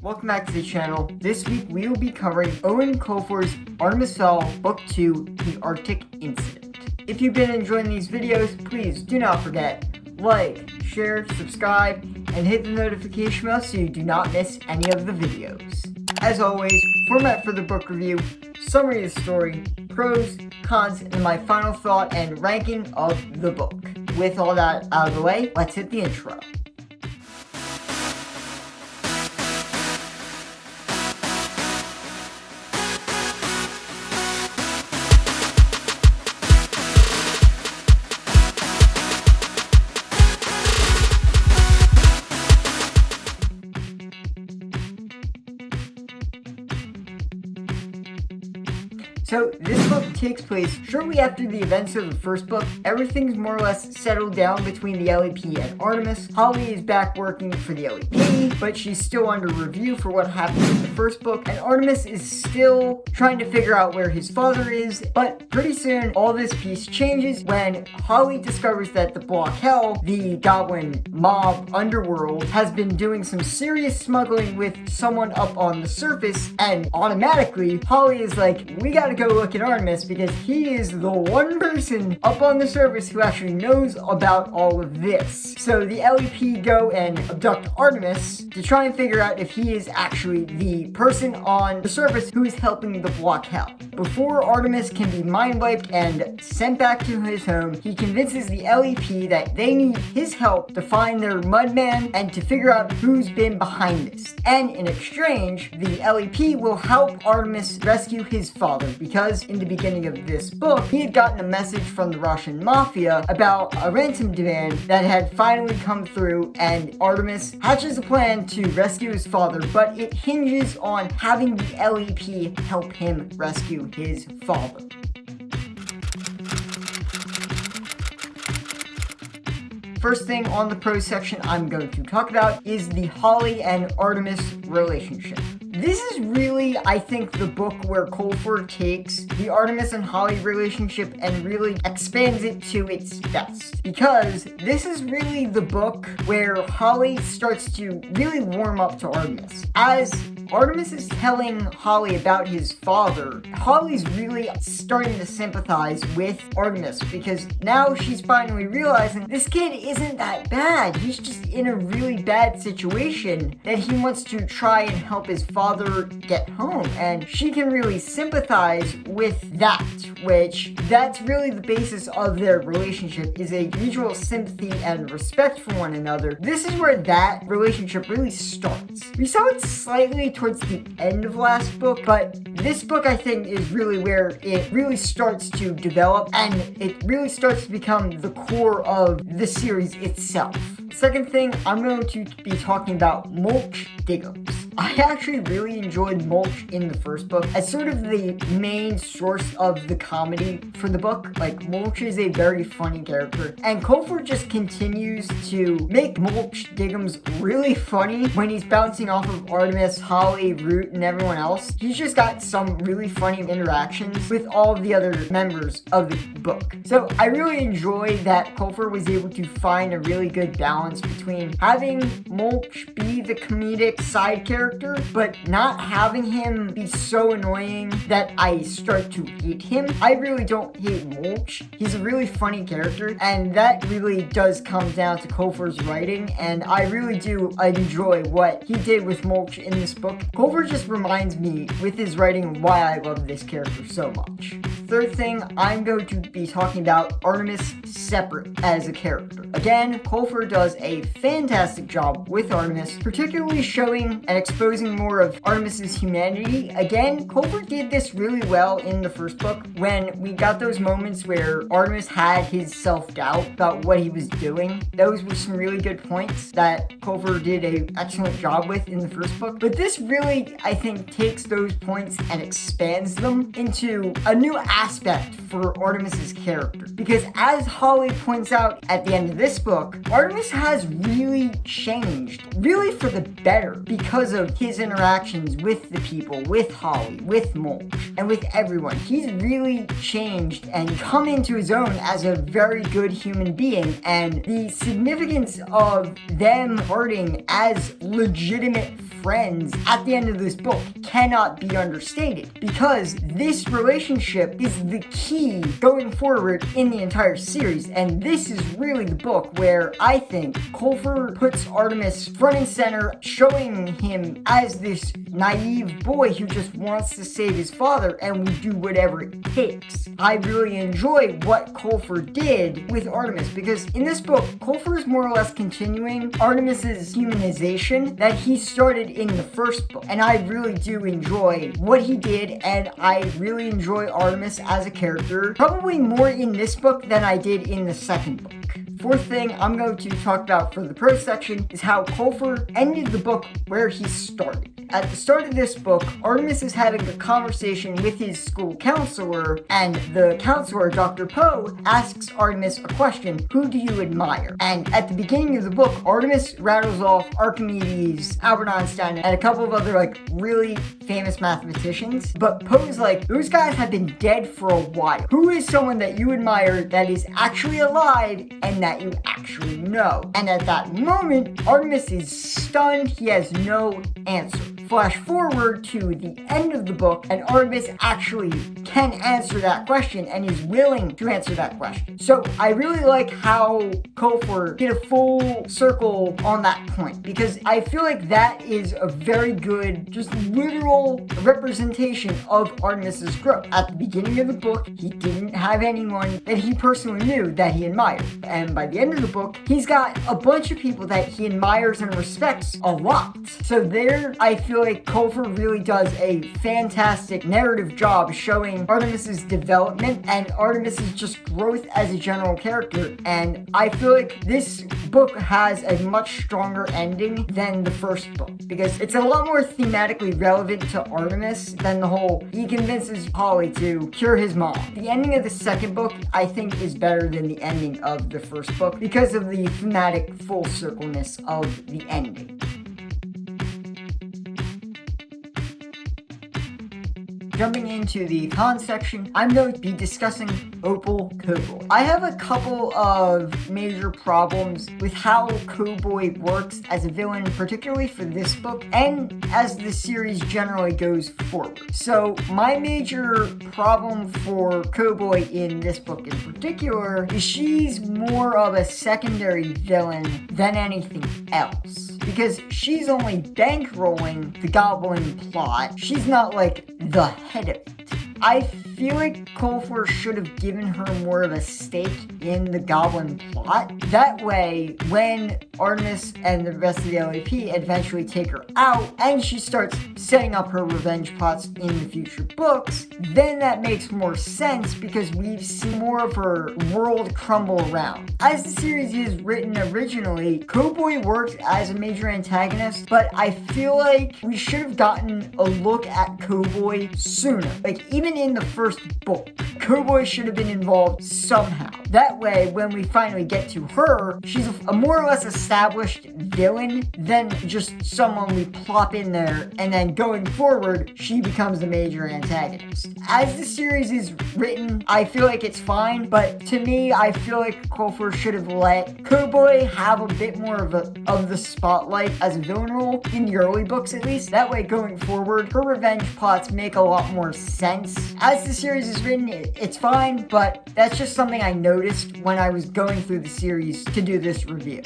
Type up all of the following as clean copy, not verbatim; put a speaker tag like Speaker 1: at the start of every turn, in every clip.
Speaker 1: Welcome back to the channel. This week we will be covering Owen Colfer's Artemis Book 2, The Arctic Incident. If you've been enjoying these videos, please do not forget, like, share, subscribe, and hit the notification bell so you do not miss any of the videos. As always, format for the book review, summary of the story, pros, cons, and my final thought and ranking of the book. With all that out of the way, let's hit the intro. So, this book takes place shortly after the events of the first book. Everything's more or less settled down between the LEP and Artemis. Holly is back working for the LEP, but she's still under review for what happened in the first book. And Artemis is still trying to figure out where his father is. But pretty soon, all this piece changes when Holly discovers that the Block Hell, the Goblin mob underworld, has been doing some serious smuggling with someone up on the surface. And automatically, Holly is like, we gotta go look at Artemis because he is the one person up on the surface who actually knows about all of this. So the LEP go and abduct Artemis to try and figure out if he is actually the person on the surface who is helping the Block Hell. Before Artemis can be mind wiped and sent back to his home, he convinces the LEP that they need his help to find their Mudman and to figure out who's been behind this. And in exchange, the LEP will help Artemis rescue his father, because in the beginning of this book, he had gotten a message from the Russian Moffia about a ransom demand that had finally come through, and Artemis hatches a plan to rescue his father, but it hinges on having the LEP help him rescue his father. First thing on the pros section I'm going to talk about is the Holly and Artemis relationship. This is really, I think, the book where Colfer takes the Artemis and Holly relationship and really expands it to its best. Because this is really the book where Holly starts to really warm up to Artemis. As Artemis is telling Holly about his father, Holly's really starting to sympathize with Artemis because now she's finally realizing this kid isn't that bad. He's just in a really bad situation that he wants to try and help his father get home. And she can really sympathize with that, which that's really the basis of their relationship, is a mutual sympathy and respect for one another. This is where that relationship really starts. We saw it slightly towards the end of last book, but this book I think is really where it really starts to develop and it really starts to become the core of the series itself. Second thing, I'm going to be talking about Mulch Diggums. I actually really enjoyed Mulch in the first book as sort of the main source of the comedy for the book. Like, Mulch is a very funny character, and Colfer just continues to make Mulch Diggums really funny when he's bouncing off of Artemis, Holly, Root, and everyone else. He's just got some really funny interactions with all of the other members of the book. So I really enjoy that Colfer was able to find a really good balance between having Mulch be the comedic side character, but not having him be so annoying that I start to hate him. I really don't hate Mulch. He's a really funny character, and that really does come down to Colfer's writing, and I really do enjoy what he did with Mulch in this book. Colfer just reminds me with his writing why I love this character so much. Third thing, I'm going to be talking about Artemis separate as a character. Again, Colfer does a fantastic job with Artemis, particularly showing and exposing more of Artemis's humanity. Again, Colfer did this really well in the first book when we got those moments where Artemis had his self-doubt about what he was doing. Those were some really good points that Colfer did an excellent job with in the first book. But this really, I think, takes those points and expands them into a new aspect for Artemis's character. Because as Holly points out at the end of this book, Artemis has really changed, really for the better, because of his interactions with the people, with Holly, with Mulch, and with everyone. He's really changed and come into his own as a very good human being, and the significance of them parting as legitimate friends at the end of this book cannot be understated, because this relationship is the key going forward in the entire series, and this is really the book where I think Coulter puts Artemis front and center, showing him as this naive boy who just wants to save his father and will do whatever it takes. I really enjoy what Coulter did with Artemis, because in this book, Coulter is more or less continuing Artemis's humanization that he started in the first book, and I really do enjoy what he did, and I really enjoy Artemis as a character, probably more in this book than I did in the second book. Fourth thing I'm going to talk about for the prose section is how Coulter ended the book where he started. At the start of this book, Artemis is having a conversation with his school counselor, and the counselor, Dr. Poe, asks Artemis a question: who do you admire? And at the beginning of the book, Artemis rattles off Archimedes, Albert Einstein, and a couple of other really famous mathematicians. But Poe's like, those guys have been dead for a while. Who is someone that you admire that is actually alive and that you actually know? And at that moment, Artemis is stunned. He has no answer. Flash forward to the end of the book, and Artemis actually can answer that question and is willing to answer that question. So I really like how Coulter did a full circle on that point, because I feel like that is a very good, just literal representation of Artemis's growth. At the beginning of the book, he didn't have anyone that he personally knew that he admired. And by the end of the book, he's got a bunch of people that he admires and respects a lot. So there, I feel like Coulter really does a fantastic narrative job showing Artemis's development and Artemis's just growth as a general character. And I feel like this book has a much stronger ending than the first book, because it's a lot more thematically relevant to Artemis than the whole he convinces Holly to cure his mom. The ending of the second book, I think, is better than the ending of the first book because of the thematic full circleness of the ending. Jumping into the con section, I'm going to be discussing Opal Cowboy. I have a couple of major problems with how Cowboy works as a villain, particularly for this book, and as the series generally goes forward. So my major problem for Cowboy in this book in particular is she's more of a secondary villain than anything else, because she's only bankrolling the Goblin plot. She's not the head of it. I feel like Coulter should have given her more of a stake in the Goblin plot. That way, when Artemis and the rest of the LAP eventually take her out, and she starts setting up her revenge plots in the future books, then that makes more sense, because we've seen more of her world crumble around. As the series is written originally, Cowboy works as a major antagonist, but I feel like we should have gotten a look at Cowboy sooner. Even in the first book, Cowboy should have been involved somehow. That way, when we finally get to her, she's a more or less established villain than just someone we plop in there, and then going forward, she becomes the major antagonist. As the series is written, I feel like it's fine, but to me, I feel like Coulter should have let Cowboy have a bit more of the spotlight as a villain role, in the early books at least. That way, going forward, her revenge plots make a lot more sense. As the series is written, it's fine, but that's just something I noticed when I was going through the series to do this review.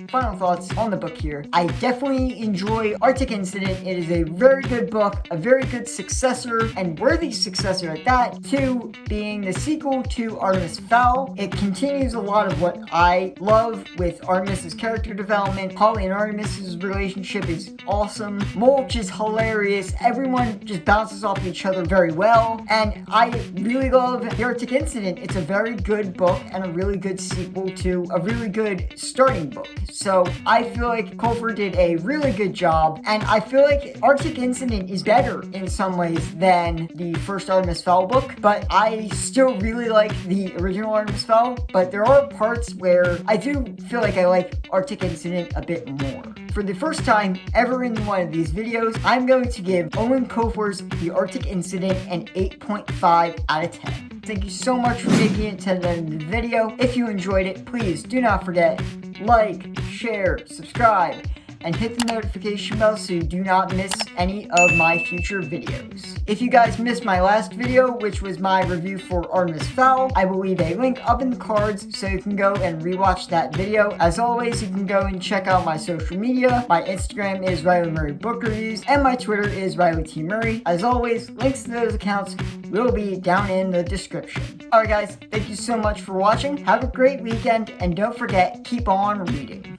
Speaker 1: Final thoughts on the book here. I definitely enjoy Arctic Incident. It is a very good book, a very good successor, and worthy successor at that, to being the sequel to Artemis Fowl. It continues a lot of what I love with Artemis's character development. Holly and Artemis's relationship is awesome. Mulch is hilarious. Everyone just bounces off each other very well, and I really love the Arctic Incident. It's a very good book and a really good sequel to a really good starting book. So I feel like Coulter did a really good job, and I feel like Arctic Incident is better in some ways than the first Artemis Fowl book, but I still really like the original Artemis Fowl, but there are parts where I do feel like I like Arctic Incident a bit more. For the first time ever in one of these videos, I'm going to give Owen Coulter's The Arctic Incident an 8.5 out of 10. Thank you so much for making it to the end of the video. If you enjoyed it, please do not forget, like, share, subscribe, and hit the notification bell so you do not miss any of my future videos. If you guys missed my last video, which was my review for Artemis Fowl, I will leave a link up in the cards so you can go and rewatch that video. As always, you can go and check out my social media. My Instagram is Riley Murray Book Reviews, and my Twitter is Riley T. Murray. As always, links to those accounts will be down in the description. Alright guys, thank you so much for watching. Have a great weekend, and don't forget, keep on reading.